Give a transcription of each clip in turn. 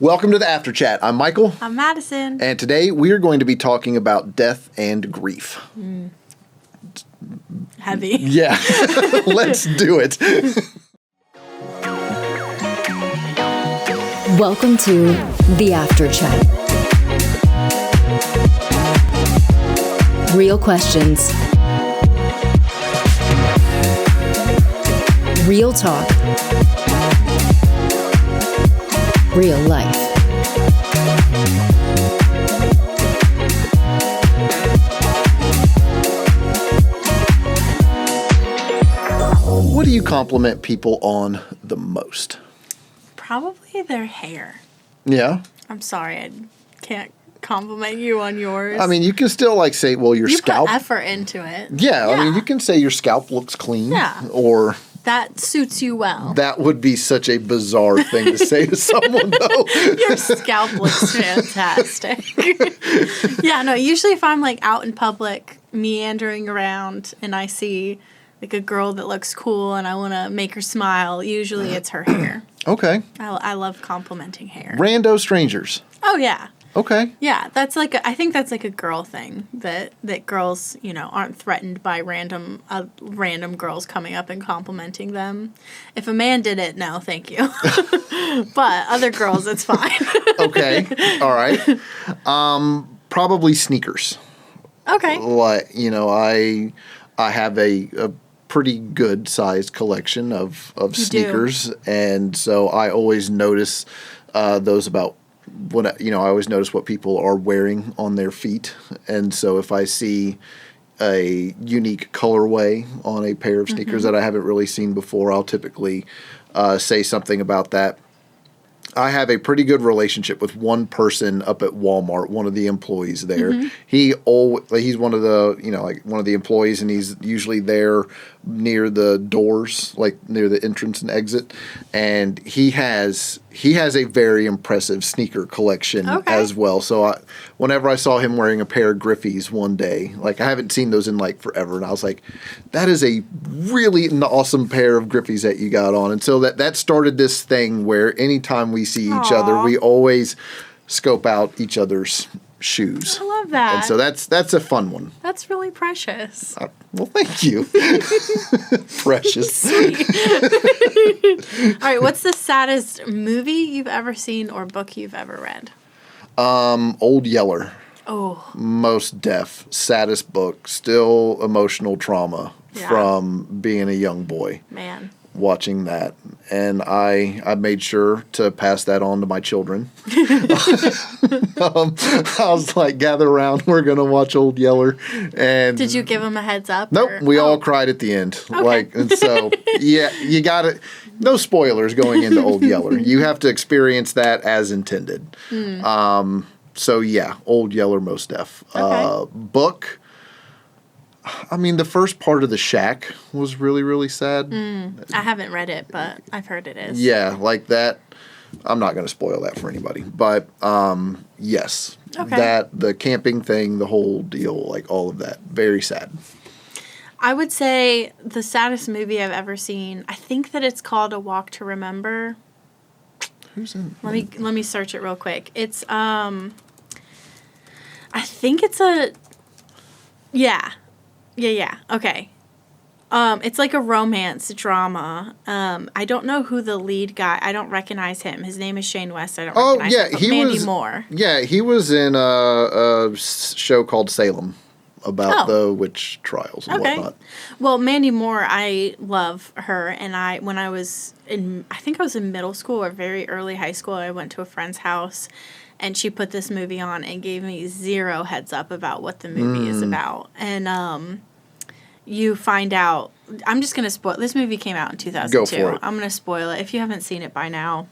Welcome to the After Chat. I'm Michael. I'm Madison. And today we are going to be talking about death and grief. Heavy. Yeah. Let's do it. Welcome to the After Chat. Real questions. Real talk. Real life. What do you compliment people on the most? Probably their hair. Yeah. I'm sorry, I can't compliment you on yours. I mean, you can still say, well, your scalp. You put effort into it. Yeah, I mean, you can say your scalp looks clean. Yeah. Or that suits you well. that would be such a bizarre thing to say to someone, though. Your scalp looks fantastic. Yeah, no, usually if I'm out in public meandering around and I see a girl that looks cool and I want to make her smile, usually it's her hair. Okay. I love complimenting hair. Rando strangers. Oh, yeah. Okay. Yeah, that's I think that's a girl thing that girls, aren't threatened by random girls coming up and complimenting them. If a man did it, no, thank you. But other girls, it's fine. Okay. All right. Probably sneakers. Okay. I have a pretty good sized collection of sneakers, and so I always notice those about I always notice what people are wearing on their feet, and so if I see a unique colorway on a pair of sneakers that I haven't really seen before, I'll typically say something about that. I have a pretty good relationship with one person up at Walmart, one of the employees there. Mm-hmm. He's one of the, one of the employees, and he's usually there near the doors, near the entrance and exit. And he has a very impressive sneaker collection as well. So whenever I saw him wearing a pair of Griffies one day, I haven't seen those in forever, and I was like, that is a really awesome pair of Griffies that you got on. And so that started this thing where anytime we see each other, we always scope out each other's shoes. I love that. And so that's a fun one. That's really precious. Well, thank you. Precious. Sweet. All right, what's the saddest movie you've ever seen or book you've ever read? Old Yeller. Oh. Most deaf. Saddest book. Still emotional trauma from being a young boy. Man. Watching that, and I made sure to pass that on to my children. I was like, gather around, we're gonna watch Old Yeller. And did you give them a heads up? Nope, we all cried at the end. Okay. And so yeah, you gotta, no spoilers going into Old Yeller. You have to experience that as intended. So yeah, Old Yeller, most deaf. Okay. Book. I mean, the first part of The Shack was really, really sad. I haven't read it, but I've heard it is. Yeah, that. I'm not going to spoil that for anybody. But, yes. Okay. The camping thing, the whole deal, all of that. Very sad. I would say the saddest movie I've ever seen, I think that it's called A Walk to Remember. Who's in? Let me search it real quick. It's, I think it's a, yeah. Yeah. Okay. It's a romance drama. I don't know who the lead guy. I don't recognize him. His name is Shane West. I don't recognize him. Mandy Moore. Yeah, he was in a show called Salem about the witch trials and whatnot. Well, Mandy Moore, I love her, and when I was in middle school or very early high school, I went to a friend's house. And she put this movie on and gave me zero heads up about what the movie is about. And you find out, I'm just going to spoil, this movie came out in 2002. Go for it. I'm going to spoil it. If you haven't seen it by now,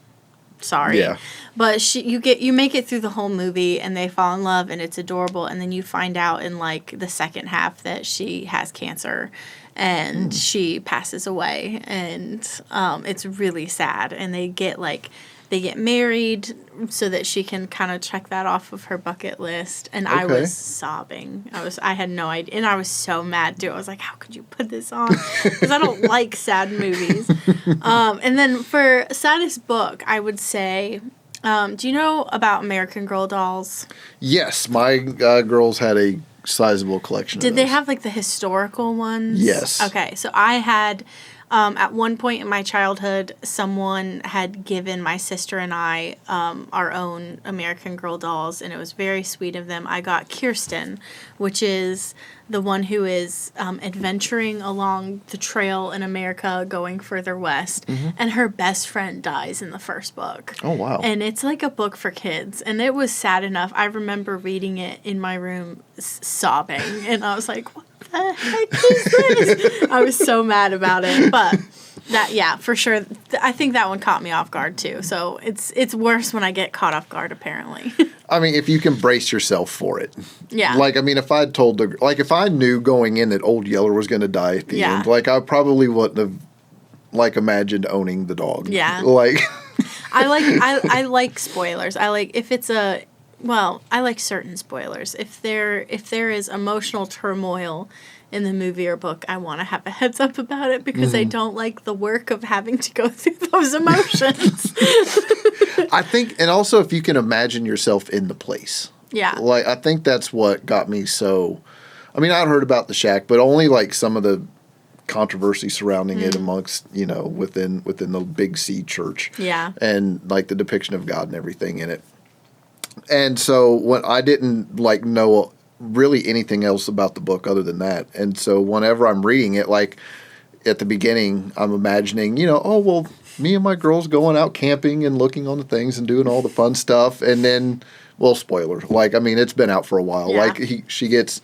sorry. Yeah. But you make it through the whole movie and they fall in love and it's adorable. And then you find out in the second half that she has cancer and she passes away. And it's really sad. And they get married so that she can kind of check that off of her bucket list. And I was sobbing. I had no idea. And I was so mad, too. I was like, how could you put this on? Because I don't like sad movies. And then for saddest book, I would say Do you know about American Girl dolls? Yes, my girls had a sizable collection of Did they those. have like the historical ones? Yes. Okay, so I had, at one point in my childhood, someone had given my sister and I our own American Girl dolls, and it was very sweet of them. I got Kirsten, which is the one who is adventuring along the trail in America going further west, and her best friend dies in the first book. Oh, wow. And it's like a book for kids, and it was sad enough. I remember reading it in my room sobbing, and I was like, what the heck is this? I was so mad about it, but that, yeah, for sure. I think that one caught me off guard too, so it's worse when I get caught off guard, apparently. I mean, if you can brace yourself for it. Yeah. Like, I mean, if I'd told if I knew going in that Old Yeller was going to die at the Yeah. end, like, I probably wouldn't have, like, imagined owning the dog. Yeah. Like, I like spoilers. I like if it's a I like certain spoilers. If there is emotional turmoil in the movie or book, I want to have a heads up about it because I don't like the work of having to go through those emotions. I think, and also if you can imagine yourself in the place. Yeah. Like, I think that's what got me so. I mean, I'd heard about the shack, but only like some of the controversy surrounding it amongst, within the Big C church. Yeah. And like the depiction of God and everything in it. And so when I didn't like know really anything else about the book other than that. And so whenever I'm reading it, like at the beginning, I'm imagining, me and my girls going out camping and looking on the things and doing all the fun stuff. And then, spoiler, like, I mean, it's been out for a while. Yeah. Like she gets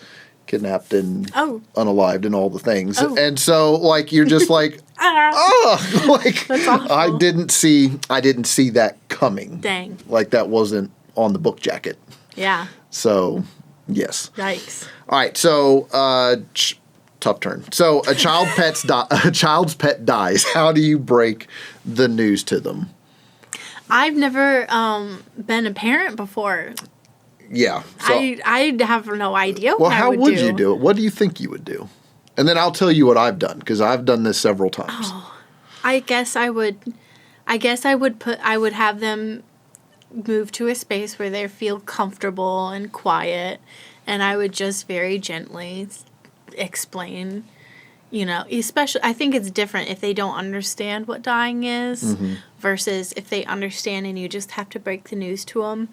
kidnapped and unalived and all the things. Oh. And so like, you're just like, like That's awful. I didn't see that coming. Dang. Like that wasn't on the book jacket. Yeah. So, yes. Yikes. All right. So, tough turn. So, a child's pet dies. How do you break the news to them? I've never been a parent before. Yeah. So, I have no idea what how I would would you do it? What do you think you would do? And then I'll tell you what I've done because I've done this several times. I guess I would have them move to a space where they feel comfortable and quiet, and I would just very gently explain, especially I think it's different if they don't understand what dying is versus if they understand and you just have to break the news to them.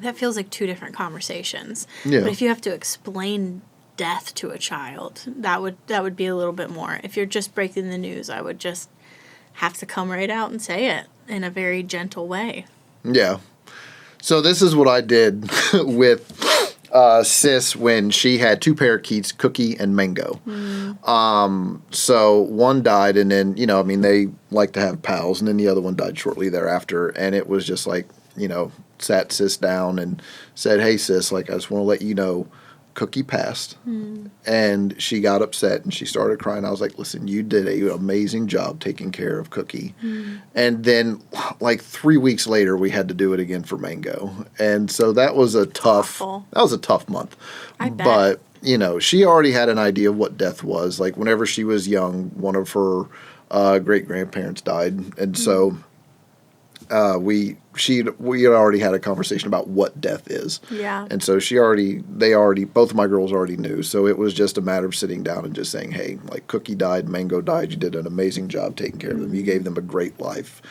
That feels like two different conversations. Yeah. But if you have to explain death to a child, that would be a little bit more. If you're just breaking the news, I would just have to come right out and say it in a very gentle way. Yeah. So this is what I did with Sis when she had two parakeets, Cookie and Mango. So one died, and then, they like to have pals, and then the other one died shortly thereafter. And it was just like, sat Sis down and said, "Hey, Sis, like, I just want to let you know, Cookie passed." And she got upset and she started crying. I was like, "Listen, you did an amazing job taking care of Cookie." And then like 3 weeks later, we had to do it again for Mango. And so that was a tough month. I bet. But, she already had an idea of what death was. Like whenever she was young, one of her great-grandparents died. And so we had already had a conversation about what death is. Yeah. And so both of my girls already knew. So it was just a matter of sitting down and just saying, "Hey, like Cookie died, Mango died. You did an amazing job taking care of them. You gave them a great life."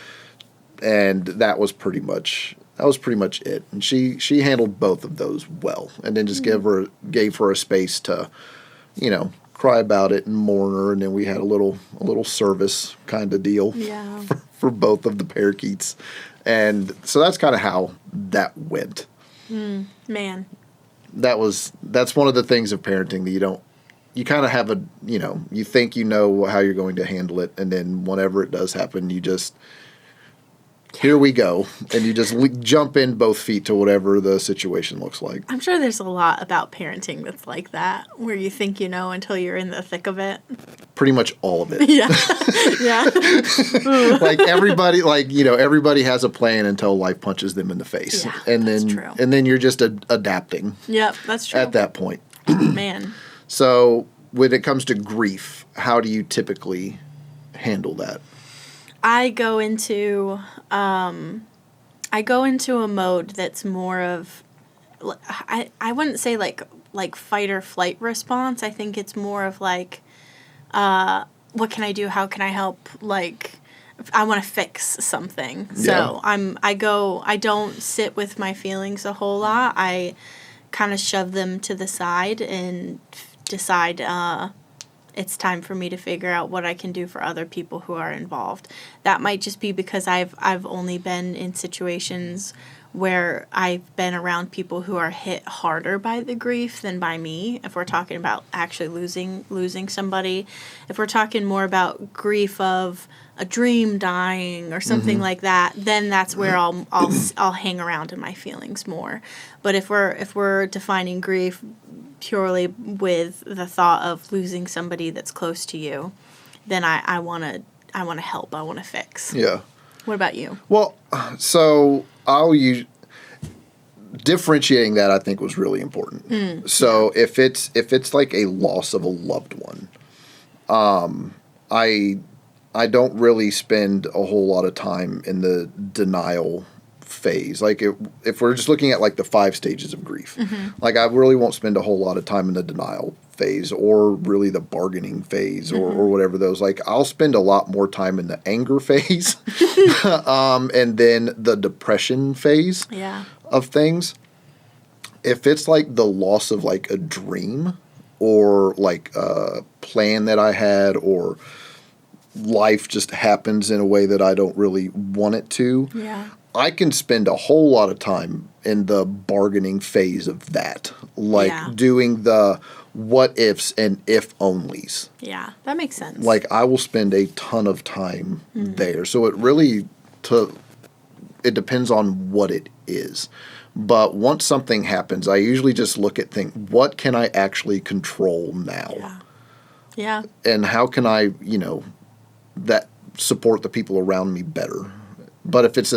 And that was pretty much it. And she handled both of those well. And then just gave her a space to, cry about it and mourn her. And then we had a little service kind of deal. Yeah. For both of the parakeets. And so that's kind of how that went. Man. That's one of the things of parenting that you kind of have you think how you're going to handle it. And then whenever it does happen, you just, here we go. And you just jump in both feet to whatever the situation looks like. I'm sure there's a lot about parenting that's like that, where you think you know until you're in the thick of it. Pretty much all of it. Yeah. Yeah. Like everybody, everybody has a plan until life punches them in the face. Yeah, that's true. And then you're just adapting. Yep, that's true. At that point. Man. So when it comes to grief, how do you typically handle that? I go into I go into a mode that's more of, I wouldn't say like fight or flight response. I think it's more of like, what can I do? How can I help? Like, I want to fix something. So I don't sit with my feelings a whole lot. I kind of shove them to the side and decide, it's time for me to figure out what I can do for other people who are involved. That might just be because I've only been in situations where I've been around people who are hit harder by the grief than by me. If we're talking about actually losing somebody, if we're talking more about grief of a dream dying or something like that, then that's where I'll hang around in my feelings more. But if we're defining grief purely with the thought of losing somebody that's close to you, then I want to help. I want to fix. Yeah. What about you? Well, so I'll use differentiating that. I think was really important. So if it's like a loss of a loved one, I don't really spend a whole lot of time in the denial phase. Like if we're just looking at like the 5 stages of grief, like I really won't spend a whole lot of time in the denial phase or really the bargaining phase or whatever those. Like I'll spend a lot more time in the anger phase and then the depression phase of things. If it's like the loss of like a dream or like a plan that I had or life just happens in a way that I don't really want it to, I can spend a whole lot of time in the bargaining phase of that, like doing the what ifs and if onlys. Yeah, that makes sense. Like I will spend a ton of time there. So it depends on what it is. But once something happens, I usually just look at what can I actually control now? Yeah. And how can I, that support the people around me better? But if it's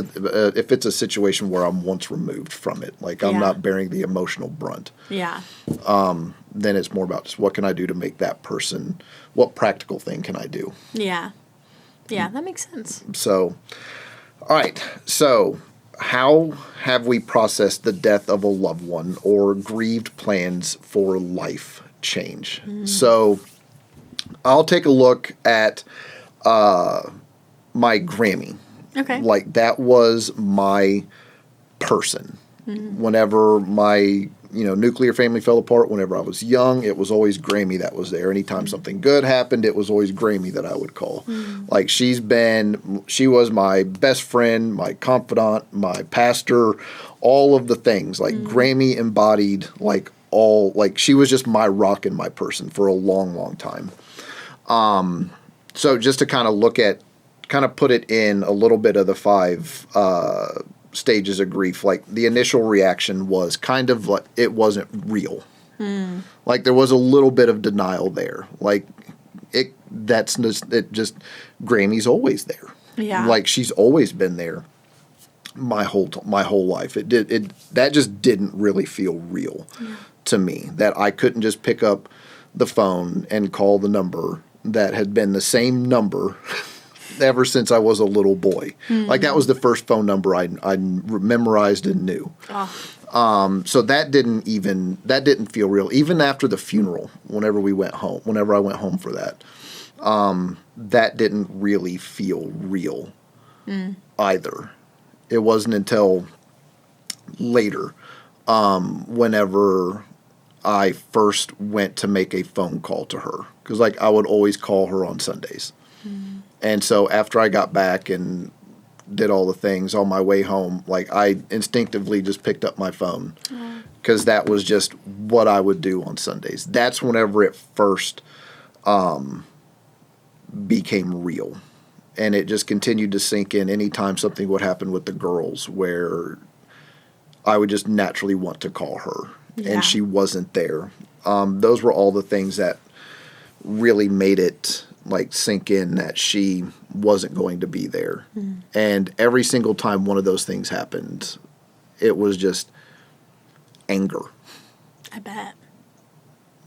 a situation where I'm once removed from it, like I'm not bearing the emotional brunt, then it's more about just what can I do to make that person, what practical thing can I do? Yeah. Yeah, that makes sense. So, all right. So, how have we processed the death of a loved one or grieved plans for life change? So, I'll take a look at my Grammy. Okay. Like that was my person. Whenever my nuclear family fell apart, whenever I was young, it was always Grammy that was there. Anytime something good happened, it was always Grammy that I would call. Like she was my best friend, my confidant, my pastor, all of the things. Like Grammy embodied she was just my rock and my person for a long, long time. So just to kind of put it in a little bit of the 5 stages of grief, like the initial reaction was kind of like it wasn't real. Like there was a little bit of denial there. Like Grammy's always there. Yeah. Like she's always been there my whole life. That just didn't really feel real to me, that I couldn't just pick up the phone and call the number that had been the same number ever since I was a little boy. Like that was the first phone number I memorized and knew. So that didn't feel real. Even after the funeral, whenever I went home for that, that didn't really feel real either. It wasn't until later, whenever I first went to make a phone call to her, because like I would always call her on Sundays. And so after I got back and did all the things on my way home, like I instinctively just picked up my phone because that was just what I would do on Sundays. That's whenever it first became real. And it just continued to sink in anytime something would happen with the girls where I would just naturally want to call her and she wasn't there. Those were all the things that really made it like sink in that she wasn't going to be there. And every single time one of those things happened, it was just anger. I bet.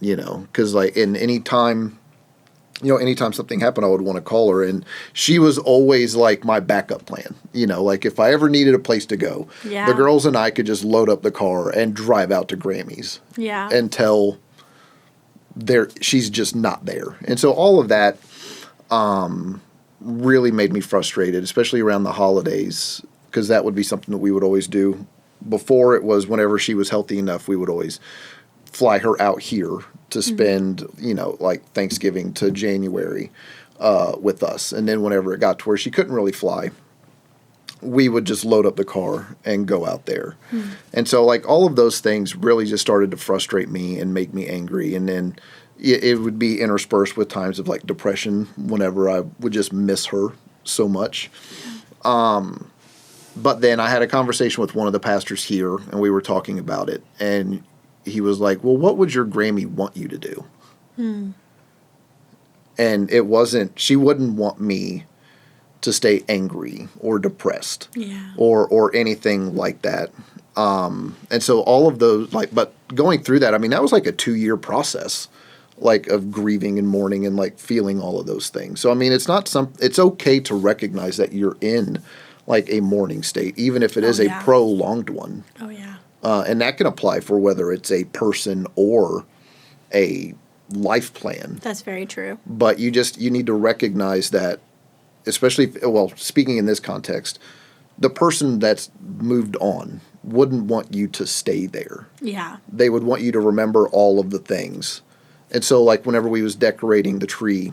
Because like in any time anytime something happened, I would want to call her. And she was always like my backup plan. Like if I ever needed a place to go, the girls and I could just load up the car and drive out to Grammy's. Yeah. Until she's just not there. And so all of that really made me frustrated, especially around the holidays, because that would be something that we would always do. Before, it was whenever she was healthy enough, we would always fly her out here to spend, like Thanksgiving to January with us. And then whenever it got to where she couldn't really fly, we would just load up the car and go out there. And so like all of those things really just started to frustrate me and make me angry. And then it would be interspersed with times of like depression whenever I would just miss her so much. But then I had a conversation with one of the pastors here, and we were talking about it. And he was like, well, what would your Grammy want you to do? And it wasn't, she wouldn't want me to stay angry or depressed or anything like that. And so all of those, but going through that, I mean, that was like a 2-year process, like of grieving and mourning and like feeling all of those things. So, I mean, it's okay to recognize that you're in like a mourning state, even if it is a prolonged one. Oh, yeah. And that can apply for whether it's a person or a life plan. That's very true. But you need to recognize that, especially, speaking in this context, the person that's moved on wouldn't want you to stay there. Yeah. They would want you to remember all of the things. And so, like, whenever we was decorating the tree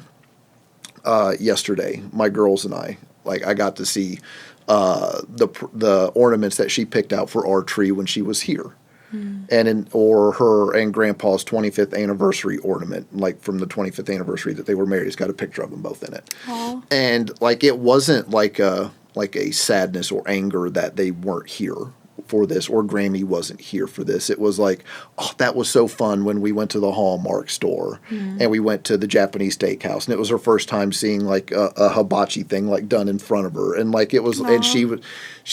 yesterday, my girls and I got to see the ornaments that she picked out for our tree when she was here. Or her and Grandpa's 25th anniversary ornament, like from the 25th anniversary that they were married. It's got a picture of them both in it. Aww. And like it wasn't like a sadness or anger that they weren't here for this, or Grammy wasn't here for this. It was like, oh, that was so fun when we went to the Hallmark store and we went to the Japanese steakhouse, and it was her first time seeing like a hibachi thing like done in front of her, and like it was, and she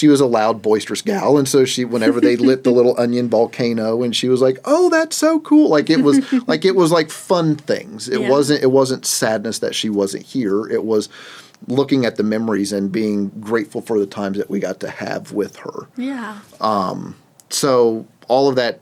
was a loud, boisterous gal, and so whenever they lit the little onion volcano, and she was like, oh, that's so cool. Like it was like fun things. It wasn't sadness that she wasn't here. It was looking at the memories and being grateful for the times that we got to have with her. Yeah. So all of that,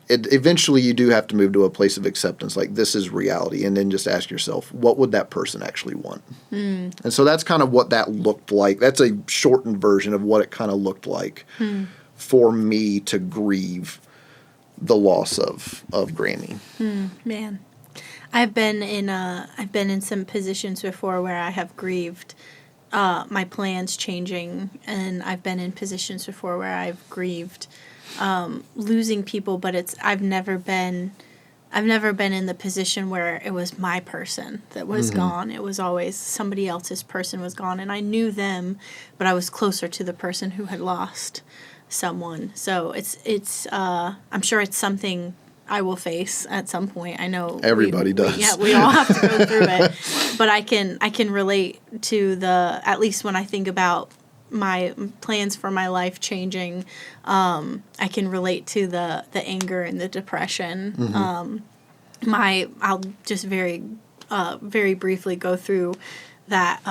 eventually you do have to move to a place of acceptance, like this is reality, and then just ask yourself, what would that person actually want? And so that's kind of what that looked like. That's a shortened version of what it kind of looked like for me to grieve the loss of Grammy. Man. I've been in some positions before where I have grieved my plans changing, and I've been in positions before where I've grieved losing people, but I've never been in the position where it was my person that was gone. It was always somebody else's person was gone, and I knew them, but I was closer to the person who had lost someone. So it's I'm sure it's something I will face at some point. I know everybody does. We all have to go through it. But I can relate to at least when I think about my plans for my life changing, I can relate to the anger and the depression. I'll just very briefly go through that.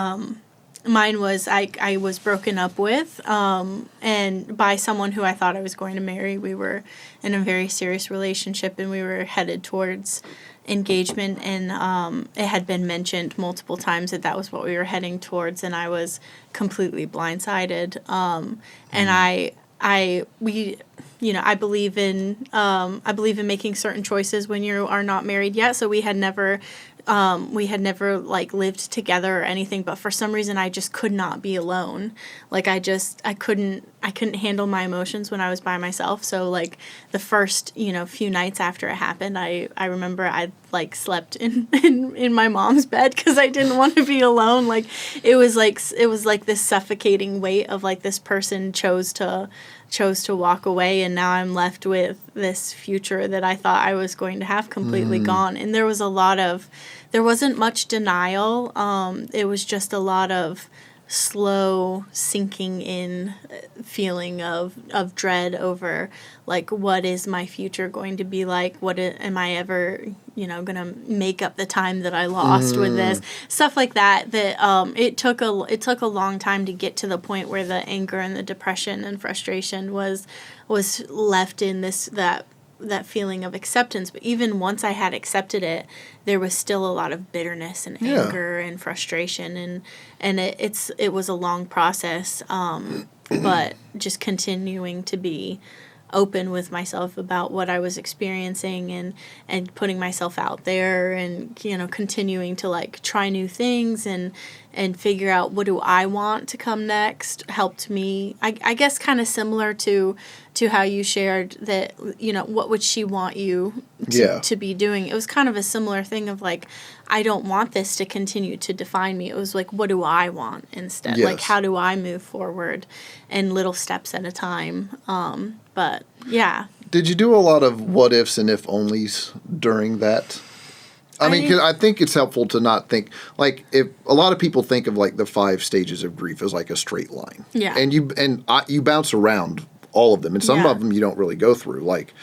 Mine was I was broken up with, and by someone who I thought I was going to marry. We were in a very serious relationship, and we were headed towards engagement, and it had been mentioned multiple times that was what we were heading towards, and I was completely blindsided. And I believe in making certain choices when you are not married yet. So we had never like lived together or anything, but for some reason I just could not be alone. Like I couldn't handle my emotions when I was by myself. So like the first, few nights after it happened, I remember I like slept in my mom's bed because I didn't want to be alone. Like it was like this suffocating weight of like this person chose to walk away, and now I'm left with this future that I thought I was going to have completely gone. And there wasn't much denial. It was just a lot of slow sinking in feeling of dread over, like, what is my future going to be like? Am I ever, going to make up the time that I lost with this? Stuff like that, it took a long time to get to the point where the anger and the depression and frustration was left in that feeling of acceptance. But even once I had accepted it, there was still a lot of bitterness and anger and frustration, and it was a long process. But just continuing to be open with myself about what I was experiencing and putting myself out there and, continuing to, like, try new things and figure out what do I want to come next helped me. I guess kind of similar to how you shared that, what would she want you to be doing? It was kind of a similar thing of, like, I don't want this to continue to define me. It was like, what do I want instead? Yes. Like, how do I move forward in little steps at a time? But yeah. Did you do a lot of what ifs and if onlys during that? I mean, 'cause I think it's helpful to not think, like, if a lot of people think of, like, the 5 stages of grief as like a straight line. Yeah. And you bounce around all of them, and some of them you don't really go through. Like,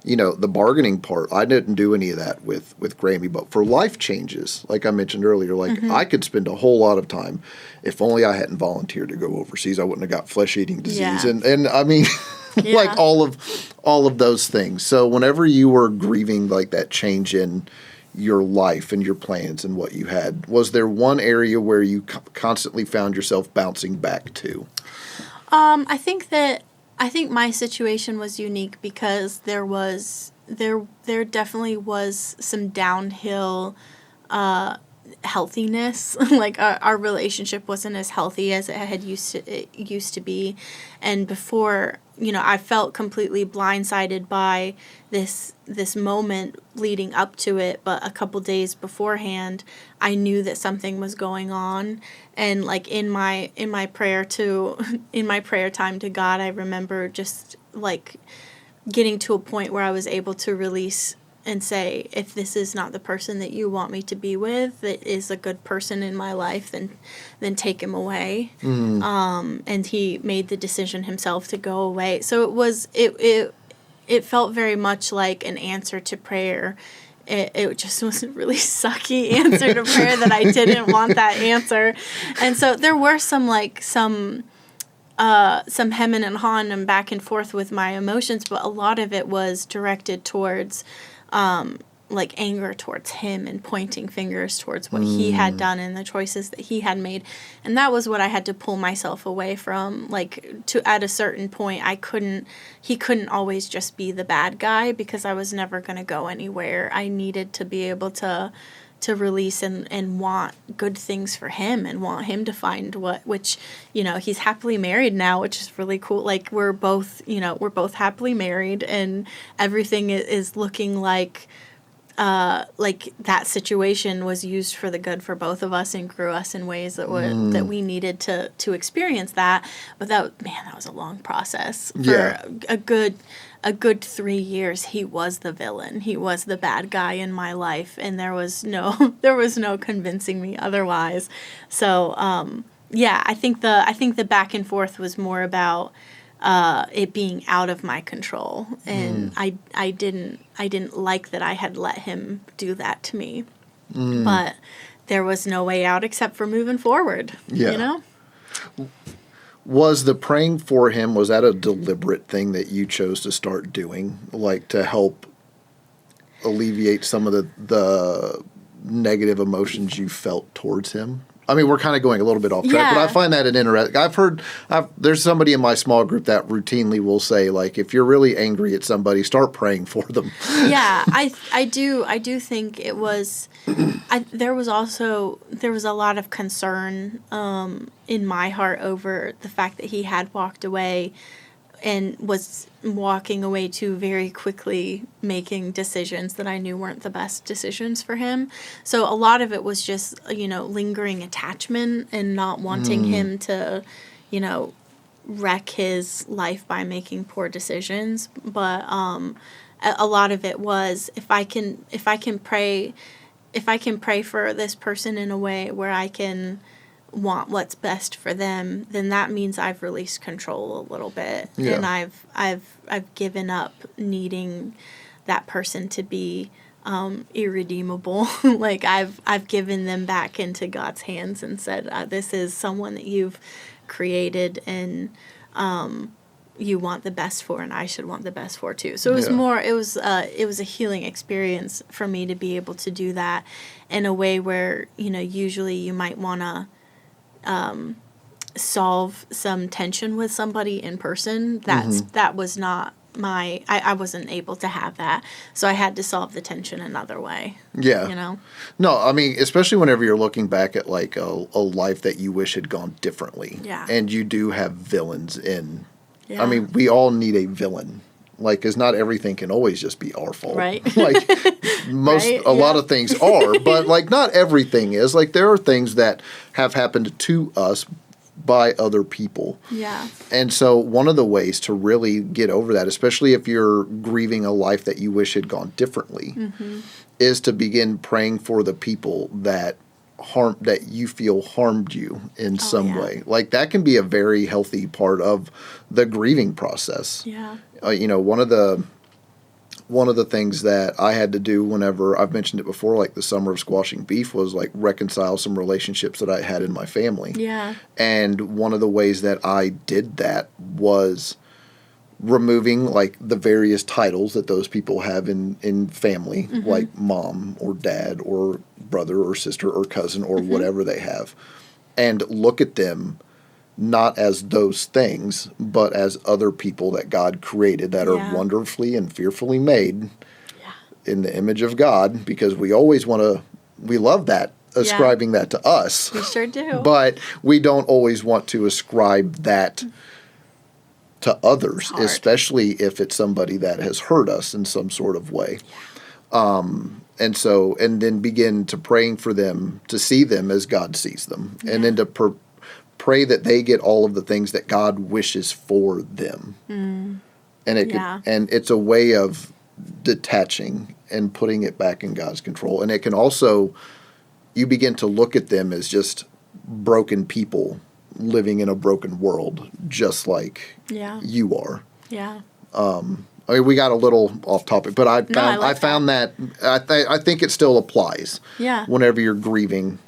the bargaining part, I didn't do any of that with Grammy, but for life changes, like I mentioned earlier, like, I could spend a whole lot of time, if only I hadn't volunteered to go overseas, I wouldn't have got flesh-eating disease. Yeah. And I mean, like, all of those things. So whenever you were grieving, like, that change in your life and your plans and what you had, was there one area where you constantly found yourself bouncing back to? I think my situation was unique because there definitely was some downhill healthiness. Like, our relationship wasn't as healthy as it used to be, and before, I felt completely blindsided by this moment leading up to it, but a couple days beforehand I knew that something was going on. And, like, in my prayer time to God, I remember just, like, getting to a point where I was able to release and say, if this is not the person that you want me to be with, that is a good person in my life, then take him away. And he made the decision himself to go away. So it felt very much like an answer to prayer. It just was a really sucky answer to prayer that I didn't want that answer. And so there were some hemming and hawing and back and forth with my emotions, but a lot of it was directed towards like anger towards him and pointing fingers towards what he had done and the choices that he had made. And that was what I had to pull myself away from. Like, at a certain point, he couldn't always just be the bad guy, because I was never going to go anywhere. I needed to be able to release and want good things for him and want him to find which he's happily married now, which is really cool. Like, we're both happily married, and everything is looking like that situation was used for the good for both of us and grew us in ways that we needed to experience that. But that was a long process. For a good 3 years, he was the villain. He was the bad guy in my life, and there was no convincing me otherwise. So I think the back and forth was more about it being out of my control, and I didn't like that I had let him do that to me. But there was no way out except for moving forward. Was the praying for him, was that a deliberate thing that you chose to start doing, like, to help alleviate some of the negative emotions you felt towards him? I mean, we're kind of going a little bit off track, but I find that an interesting. There's somebody in my small group that routinely will say, like, if you're really angry at somebody, start praying for them. Yeah, I do think it was. There was a lot of concern in my heart over the fact that he had walked away and was walking away too very quickly, making decisions that I knew weren't the best decisions for him. So a lot of it was just, lingering attachment and not wanting him to, wreck his life by making poor decisions. But a lot of it was, if I can pray for this person in a way where I can want what's best for them, then that means I've released control a little bit. Yeah. And I've given up needing that person to be irredeemable. Like I've given them back into God's hands and said, this is someone that you've created and you want the best for, and I should want the best for too. So it was it was a healing experience for me to be able to do that in a way where, usually you might want to solve some tension with somebody in person. That was not I wasn't able to have that. So I had to solve the tension another way. Yeah. No, I mean, especially whenever you're looking back at like a life that you wish had gone differently. Yeah. And you do have villains in. Yeah. I mean, we all need a villain. Like, because not everything can always just be our fault. Right. Like, a lot of things are, but like not everything is. Like, there are things that have happened to us by other people. Yeah. And so one of the ways to really get over that, especially if you're grieving a life that you wish had gone differently, is to begin praying for the people that you feel harmed you in some way. Like, that can be a very healthy part of the grieving process. Yeah. One of the things that I had to do whenever, I've mentioned it before, like the summer of squashing beef, was like reconcile some relationships that I had in my family. Yeah. And one of the ways that I did that was removing like the various titles that those people have in family, like mom or dad or brother or sister or cousin or whatever they have, and look at them not as those things, but as other people that God created that are wonderfully and fearfully made in the image of God, because we always we love that, ascribing that to us. We sure do. But we don't always want to ascribe that to others, especially if it's somebody that has hurt us in some sort of way. And then begin to praying for them, to see them as God sees them, and then to pray that they get all of the things that God wishes for them. And and it's a way of detaching and putting it back in God's control. And it can also, you begin to look at them as just broken people living in a broken world, just like you are. Yeah. I mean, we got a little off topic, but I found that I think it still applies. Yeah. Whenever you're grieving.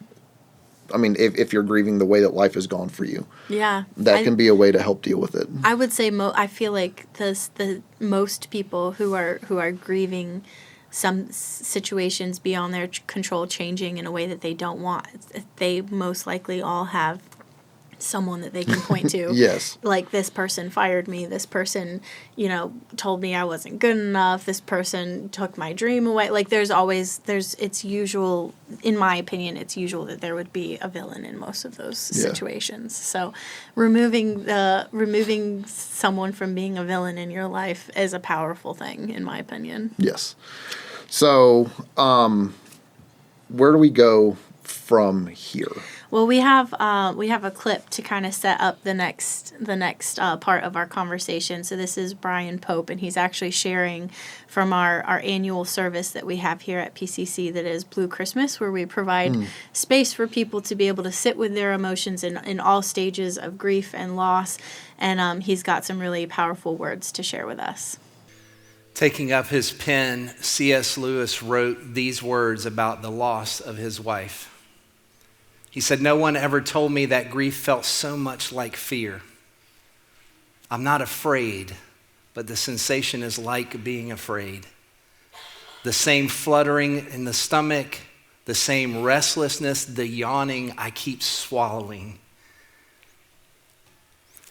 I mean, if you're grieving the way that life has gone for you, that can be a way to help deal with it. I would say I feel like the most people who are grieving some situations beyond their control changing in a way that they don't want, they most likely all have someone that they can point to. Yes. Like, this person fired me. This person, told me I wasn't good enough. This person took my dream away. Like, it's usual, in my opinion, it's usual that there would be a villain in most of those situations. So removing someone from being a villain in your life is a powerful thing, in my opinion. Yes. So, where do we go from here? Well, we have a clip to kind of set up the next part of our conversation. So this is Brian Pope, and he's actually sharing from our annual service that we have here at PCC, that is Blue Christmas, where we provide space for people to be able to sit with their emotions in all stages of grief and loss. And he's got some really powerful words to share with us. Taking up his pen, C.S. Lewis wrote these words about the loss of his wife. He said, "No one ever told me that grief felt so much like fear. I'm not afraid, but the sensation is like being afraid. The same fluttering in the stomach, the same restlessness, the yawning I keep swallowing.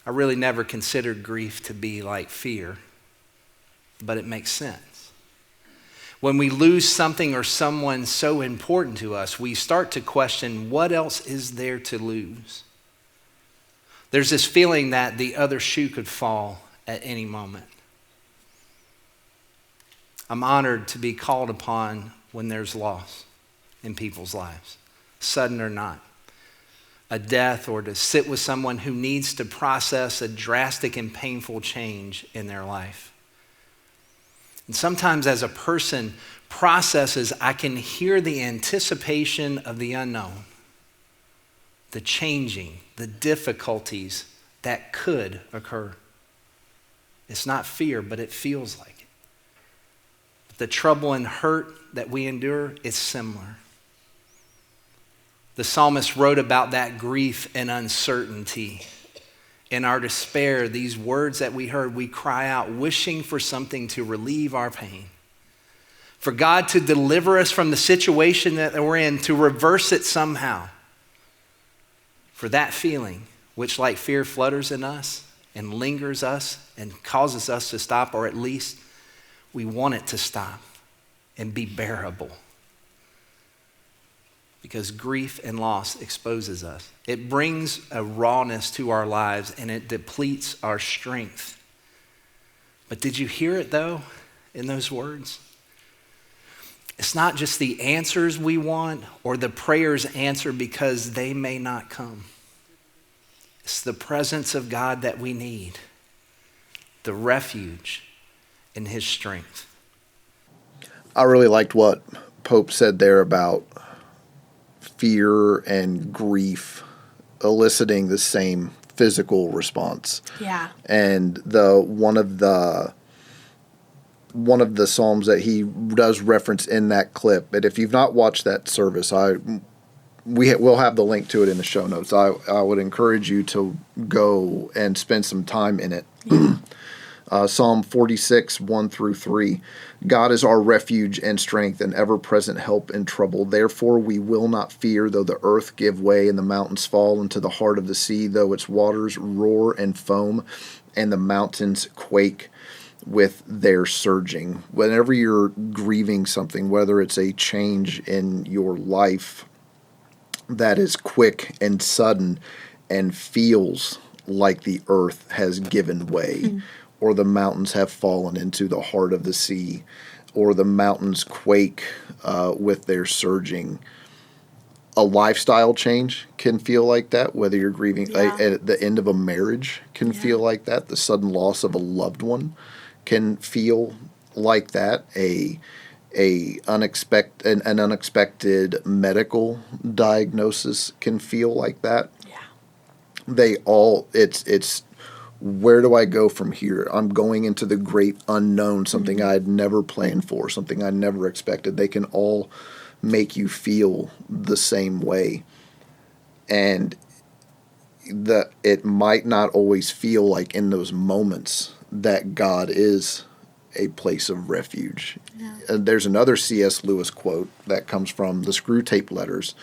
I really never considered grief to be like fear, but it makes sense. When we lose something or someone so important to us, we start to question, what else is there to lose? There's this feeling that the other shoe could fall at any moment. I'm honored to be called upon when there's loss in people's lives, sudden or not. A death, or to sit with someone who needs to process a drastic and painful change in their life. And sometimes as a person processes, I can hear the anticipation of the unknown. the changing, the difficulties that could occur. It's not fear, but it feels like it. The trouble and hurt that we endure is similar. The psalmist wrote about that grief and uncertainty. In our despair, these words that we heard, we cry out, wishing for something to relieve our pain. For God to deliver us from the situation that we're in, to reverse it somehow. For that feeling, which like fear flutters in us and lingers us and causes us to stop, or at least we want it to stop and be bearable. Because grief and loss exposes us. It brings a rawness to our lives and it depletes our strength. But did you hear it though in those words? It's not just the answers we want or the prayers answered because they may not come. It's the presence of God that we need, the refuge in his strength. I really liked what Pope said there about fear and grief eliciting the same physical response. Yeah. And one of the psalms that he does reference in that clip, and if you've not watched that service, we'll have the link to it in the show notes. I would encourage you to go and spend some time in it. Yeah. Psalm 46, 1-3. God is our refuge and strength and ever-present help in trouble. Therefore we will not fear, though the earth give way and the mountains fall into the heart of the sea, though its waters roar and foam and the mountains quake with their surging. Whenever you're grieving something, whether it's a change in your life that is quick and sudden and feels like the earth has given way, or the mountains have fallen into the heart of the sea, or the mountains quake with their surging. A lifestyle change can feel like that, whether you're grieving at the end of a marriage can feel like that. The sudden loss of a loved one can feel like that. An unexpected medical diagnosis can feel like that. Yeah. It's where do I go from here? I'm going into the great unknown, something I had never planned for, something I never expected. They can all make you feel the same way. And it might not always feel like in those moments that God is a place of refuge. Yeah. There's another C.S. Lewis quote that comes from the Screw Tape Letters,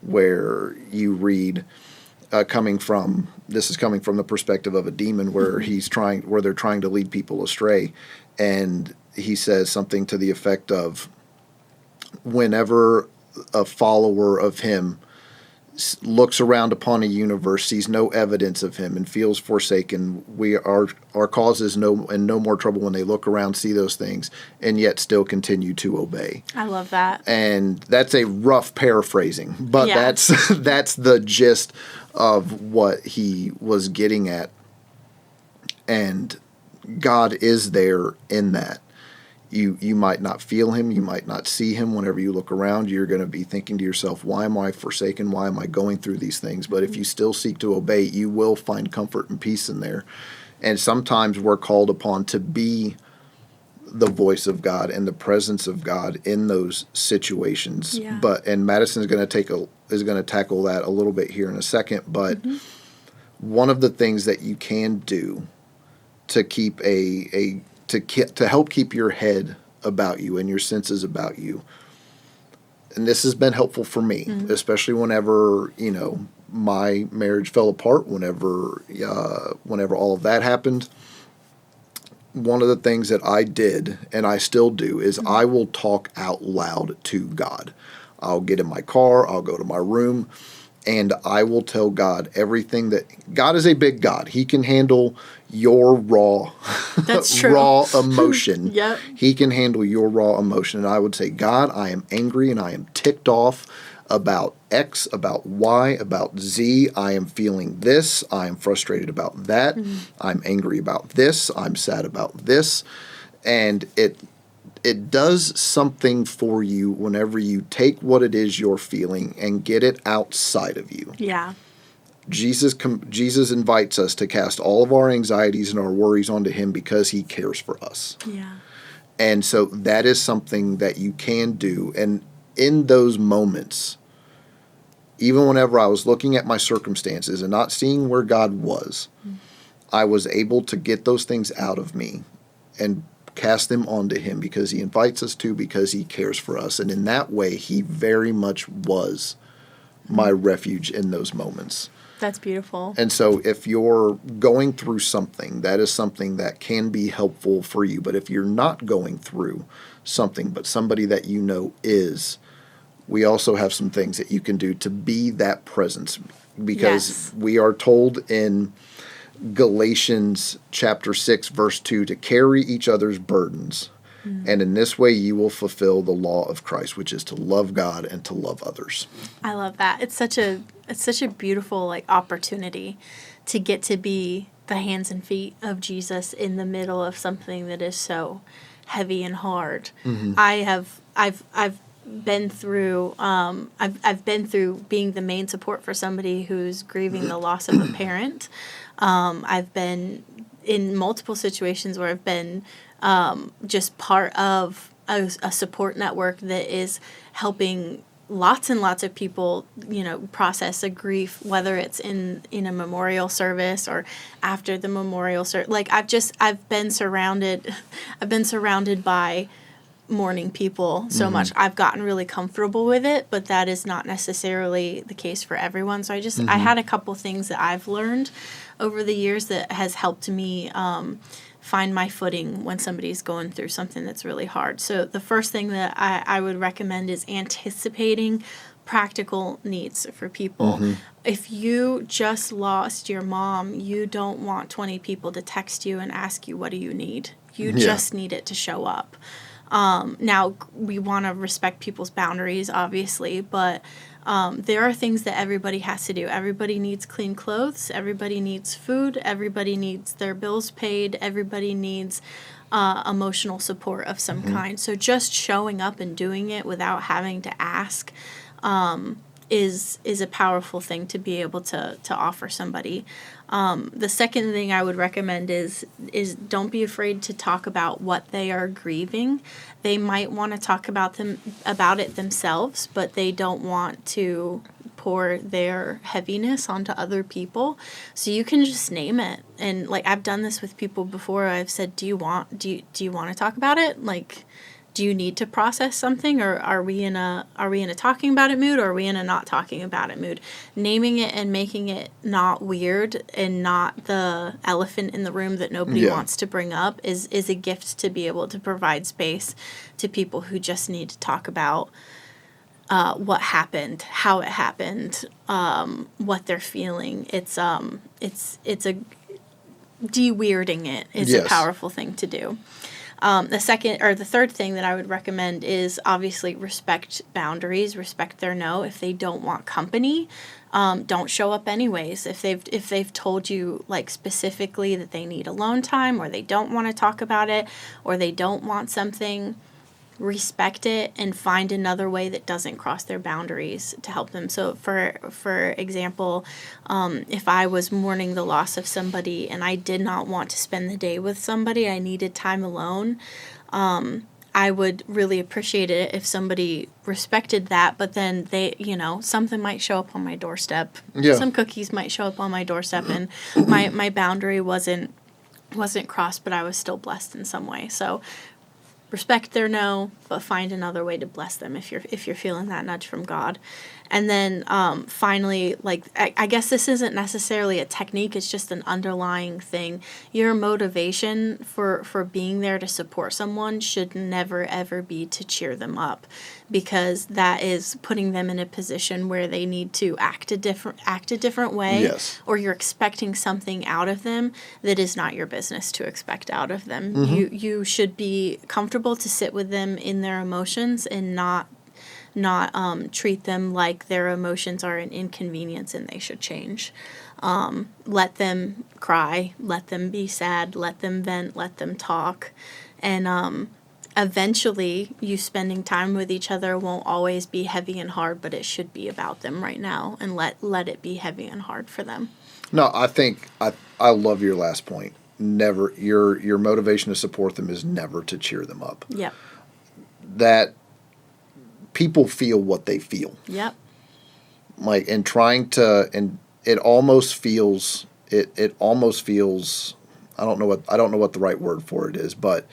where you read, coming from the perspective of a demon, where they're trying to lead people astray, and he says something to the effect of, whenever a follower of him looks around upon a universe, sees no evidence of him, and feels forsaken, our cause is no more trouble when they look around, see those things, and yet still continue to obey. I love that. And that's a rough paraphrasing, but that's the gist of what he was getting at. And God is there in that. You might not feel him, you might not see him. Whenever you look around, you're going to be thinking to yourself, why am I forsaken? Why am I going through these things? But if you still seek to obey, you will find comfort and peace in there. And sometimes we're called upon to be the voice of God and the presence of God in those situations. Yeah. And Madison is going to tackle that a little bit here in a second. But one of the things that you can do to keep to help keep your head about you and your senses about you, and this has been helpful for me, especially whenever my marriage fell apart, whenever all of that happened. One of the things that I did, and I still do, is I will talk out loud to God. I'll get in my car, I'll go to my room, and I will tell God everything that God is a big God. He can handle your raw emotion. Yep. He can handle your raw emotion. And I would say, God, I am angry and I am ticked off about X, about Y, about Z. I am feeling this. I am frustrated about that. I'm angry about this. I'm sad about this. And it does something for you whenever you take what it is you're feeling and get it outside of you. Yeah. Jesus invites us to cast all of our anxieties and our worries onto him because he cares for us. Yeah. And so that is something that you can do. And in those moments, even whenever I was looking at my circumstances and not seeing where God was, I was able to get those things out of me and cast them onto him because he invites us to, because he cares for us. And in that way, he very much was my refuge in those moments. That's beautiful. And so if you're going through something, that is something that can be helpful for you. But if you're not going through something, but somebody that you know is, we also have some things that you can do to be that presence. Because we are told in Galatians chapter 6, verse 2, to carry each other's burdens. And in this way, you will fulfill the law of Christ, which is to love God and to love others. I love that. It's such a beautiful opportunity to get to be the hands and feet of Jesus in the middle of something that is so heavy and hard. I've been through I've been through being the main support for somebody who's grieving the loss of a parent. I've been in multiple situations where I've been just part of a support network that is helping lots and lots of people, process a grief, whether it's in a memorial service or after the memorial service. I've been surrounded by mourning people so much. I've gotten really comfortable with it, but that is not necessarily the case for everyone. So I had a couple things that I've learned over the years that has helped me find my footing when somebody's going through something that's really hard. So the first thing that I would recommend is anticipating practical needs for people. If you just lost your mom, you don't want 20 people to text you and ask you, what do you need? You just need it to show up. Now, we want to respect people's boundaries, obviously, but there are things that everybody has to do. Everybody needs clean clothes. Everybody needs food. Everybody needs their bills paid. Everybody needs emotional support of some kind. So just showing up and doing it without having to ask is a powerful thing to be able to offer somebody. The second thing I would recommend is don't be afraid to talk about what they are grieving. They might want to talk about it themselves, but they don't want to pour their heaviness onto other people. So you can just name it. And I've done this with people before. I've said, do you want to talk about it? Do you need to process something, or are we in a talking about it mood, or are we in a not talking about it mood? Naming it and making it not weird and not the elephant in the room that nobody wants to bring up is a gift to be able to provide space to people who just need to talk about what happened, how it happened, what they're feeling. It's a de-weirding it is a powerful thing to do. The third thing that I would recommend is obviously respect boundaries, respect their no. If they don't want company, don't show up anyways. If they've told you specifically that they need alone time, or they don't want to talk about it, or they don't want something, respect it and find another way that doesn't cross their boundaries to help them. So for example, if I was mourning the loss of somebody and I did not want to spend the day with somebody, I needed time alone, I would really appreciate it if somebody respected that, but then they, something might show up on my doorstep. Some cookies might show up on my doorstep, and my boundary wasn't crossed, but I was still blessed in some way. So respect their no, but find another way to bless them if you're feeling that nudge from God. And then finally, I guess this isn't necessarily a technique, it's just an underlying thing. Your motivation for being there to support someone should never, ever be to cheer them up, because that is putting them in a position where they need to act a different way, or you're expecting something out of them that is not your business to expect out of them. You should be comfortable to sit with them in their emotions and not treat them like their emotions are an inconvenience and they should change. Let them cry, let them be sad, let them vent, let them talk, and eventually you spending time with each other won't always be heavy and hard, but it should be about them right now, and let it be heavy and hard for them. No, I think I love your last point. Never your motivation to support them is never to cheer them up. Yep. That people feel what they feel. Yep. Like, and trying to, and it almost feels I don't know what the right word for it is, but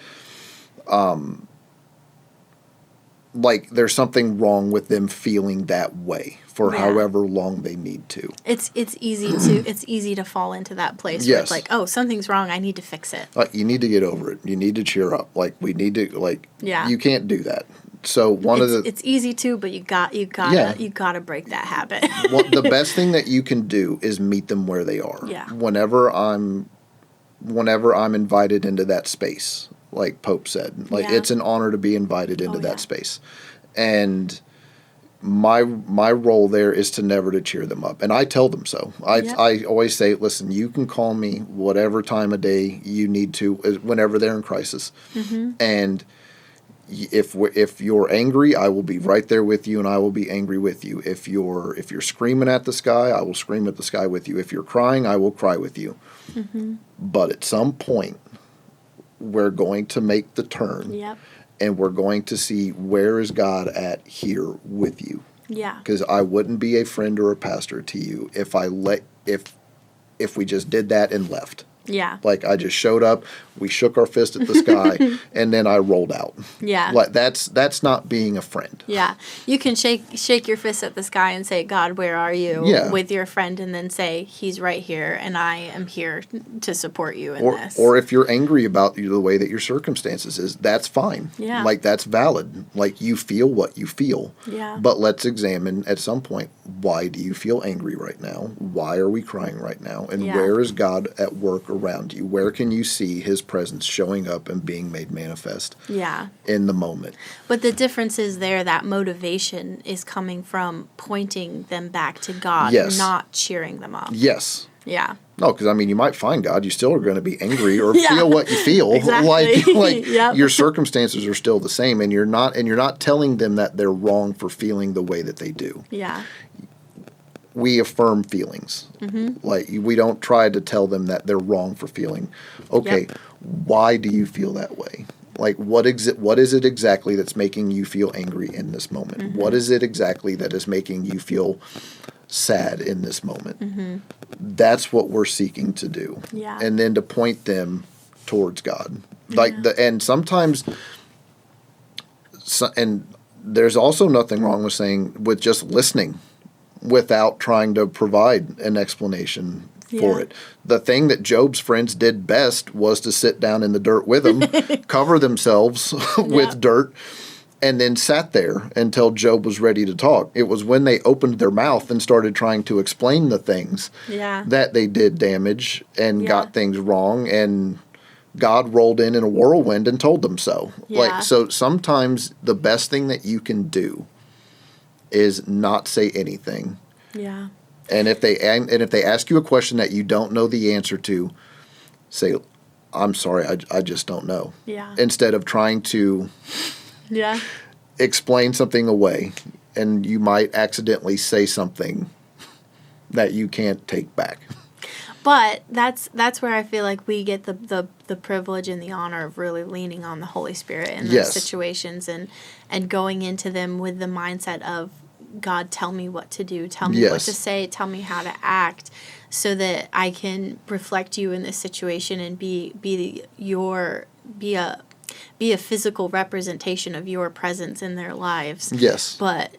like there's something wrong with them feeling that way for however long they need to. It's easy to fall into that place where Yes. it's like, oh, something's wrong, I need to fix it. Like, you need to get over it. You need to cheer up. Like, we need to, like, Yeah. you can't do that. So It's easy to, but you gotta break that habit. the best thing that you can do is meet them where they are. Yeah. Whenever I'm invited into that space, like Pope said, like, Yeah. it's an honor to be invited into Oh, that yeah. space. And my role there is to never to cheer them up. And I tell them so. I always say, listen, you can call me whatever time of day you need to, whenever they're in crisis. Mm-hmm. And if you're angry, I will be right there with you, and I will be angry with you. If you're screaming at the sky, I will scream at the sky with you. If you're crying, I will cry with you. Mm-hmm. But at some point, we're going to make the turn, Yep. and we're going to see, where is God at here with you? Yeah. Because I wouldn't be a friend or a pastor to you if we just did that and left. Yeah. Like, I just showed up, we shook our fist at the sky, and then I rolled out. Yeah. Like, that's not being a friend. Yeah. You can shake your fist at the sky and say, God, where are you? Yeah. With your friend, and then say, he's right here, and I am here to support you in this. Or if you're angry about the way that your circumstances is, that's fine. Yeah. Like, that's valid. Like, you feel what you feel. Yeah. But let's examine at some point, why do you feel angry right now? Why are we crying right now? And Yeah. where is God at work around you? Where can you see his presence showing up and being made manifest Yeah. in the moment? But the difference is there, that motivation is coming from pointing them back to God, Yes. not cheering them up. Yes. Yeah. No, because, I mean, you might find God. You still are going to be angry or Yeah. feel what you feel. Exactly. Like Yep. your circumstances are still the same, and you're not telling them that they're wrong for feeling the way that they do. Yeah. We affirm feelings. Mm-hmm. Like, we don't try to tell them that they're wrong for feeling. Okay, Yep. why do you feel that way? Like, what is it exactly that's making you feel angry in this moment? Mm-hmm. What is it exactly that is making you feel sad in this moment? Mm-hmm. That's what we're seeking to do. Yeah. And then to point them towards God. Like, and sometimes, and there's also nothing wrong with just listening without trying to provide an explanation for Yeah. it. The thing that Job's friends did best was to sit down in the dirt with him, cover themselves with Yep. dirt, and then sat there until Job was ready to talk. It was when they opened their mouth and started trying to explain the things Yeah. that they did damage and Yeah. got things wrong, and God rolled in a whirlwind and told them so. Yeah. Like, so sometimes the best thing that you can do is not say anything. Yeah. And if they ask you a question that you don't know the answer to, say, I'm sorry, I just don't know. Yeah. Instead of trying to Yeah. explain something away, and you might accidentally say something that you can't take back. But that's where I feel like we get the privilege and the honor of really leaning on the Holy Spirit in those Yes. situations, and going into them with the mindset of, God, tell me what to do, tell me what Yes. to say, tell me how to act, so that I can reflect you in this situation and be a physical representation of your presence in their lives. Yes. But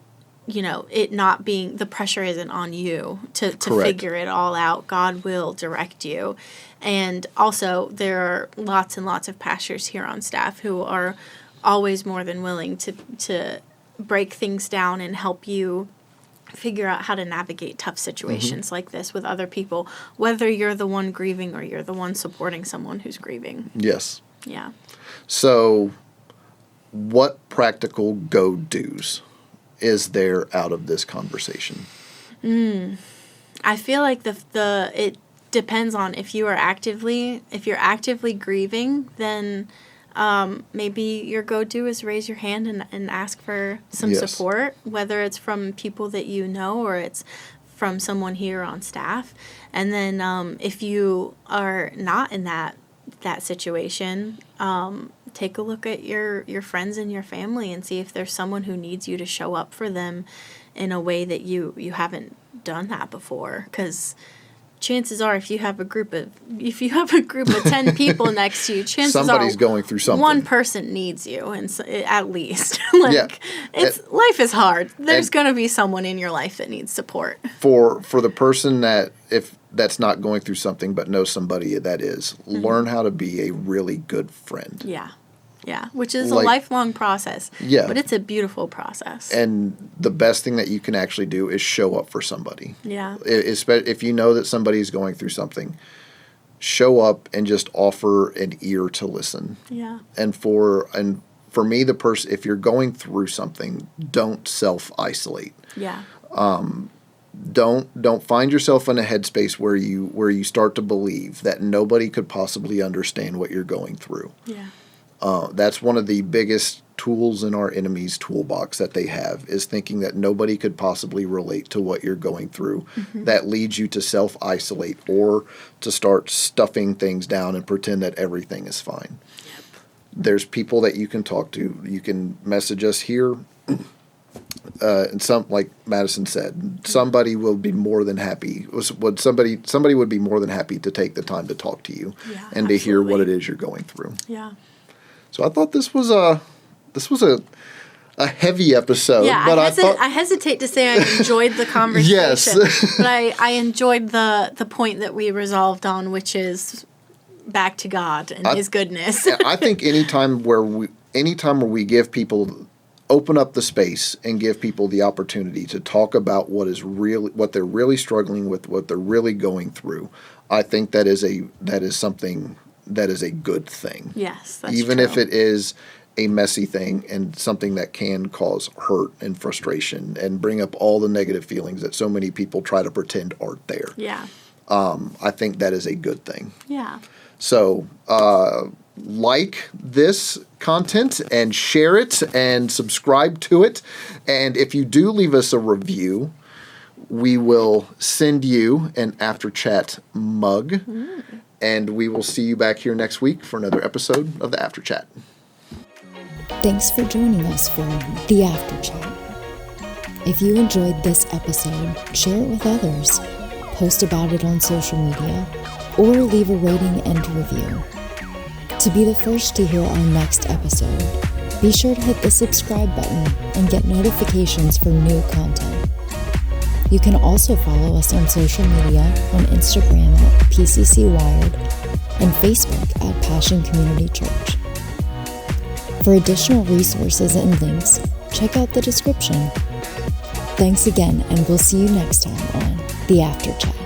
it not being, the pressure isn't on you to Correct. figure it all out. God will direct you. And also, there are lots and lots of pastors here on staff who are always more than willing to break things down and help you figure out how to navigate tough situations like this with other people, whether you're the one grieving or you're the one supporting someone who's grieving. Yes. Yeah. So, what practical go-dos is there out of this conversation? I feel like it depends on if you're actively grieving, then maybe your go-to is raise your hand and ask for some Yes. support, whether it's from people that you know or it's from someone here on staff. And then if you are not in that situation, take a look at your friends and your family and see if there's someone who needs you to show up for them in a way that you haven't done that before. Because chances are, if you have a group of 10 people next to you, chances Somebody's are going through something. one person needs you, and so, at least. Like, life is hard. There's going to be someone in your life that needs support. For the person that's not going through something but knows somebody that is, learn how to be a really good friend. Yeah, which is a Like- lifelong process. Yeah. But it's a beautiful process. And the best thing that you can actually do is show up for somebody. Yeah. If you know that somebody is going through something, show up and just offer an ear to listen. Yeah. And for me, if you're going through something, don't self-isolate. Yeah. Don't find yourself in a headspace where you start to believe that nobody could possibly understand what you're going through. Yeah. That's one of the biggest tools in our enemy's toolbox that they have, is thinking that nobody could possibly relate to what you're going through. That leads you to self-isolate or to start stuffing things down and pretend that everything is fine. There's people that you can talk to. You can message us here. And like Madison said, somebody will be more than happy. Somebody would be more than happy to take the time to talk to you and to hear what it is you're going through. Yeah. So I thought this was a heavy episode. Yeah, but I hesitate to say I enjoyed the conversation. Yes. But I enjoyed the point that we resolved on, which is back to God and His goodness. I think anytime where we give people, open up the space and give people the opportunity to talk about what they're really struggling with, what they're really going through, I think that is something that is a good thing. Yes, that's even true. if it is a messy thing and something that can cause hurt and frustration and bring up all the negative feelings that so many people try to pretend aren't there. Yeah. I think that is a good thing. Yeah. So, like this content and share it and subscribe to it. And if you do leave us a review, we will send you an After Chat mug. And we will see you back here next week for another episode of the After Chat. Thanks for joining us for The After Chat. If you enjoyed this episode, share it with others, post about it on social media, or leave a rating and review. To be the first to hear our next episode, be sure to hit the subscribe button and get notifications for new content. You can also follow us on social media on Instagram at PCC Wired and Facebook at Passion Community Church. For additional resources and links, check out the description. Thanks again, and we'll see you next time on The After Chat.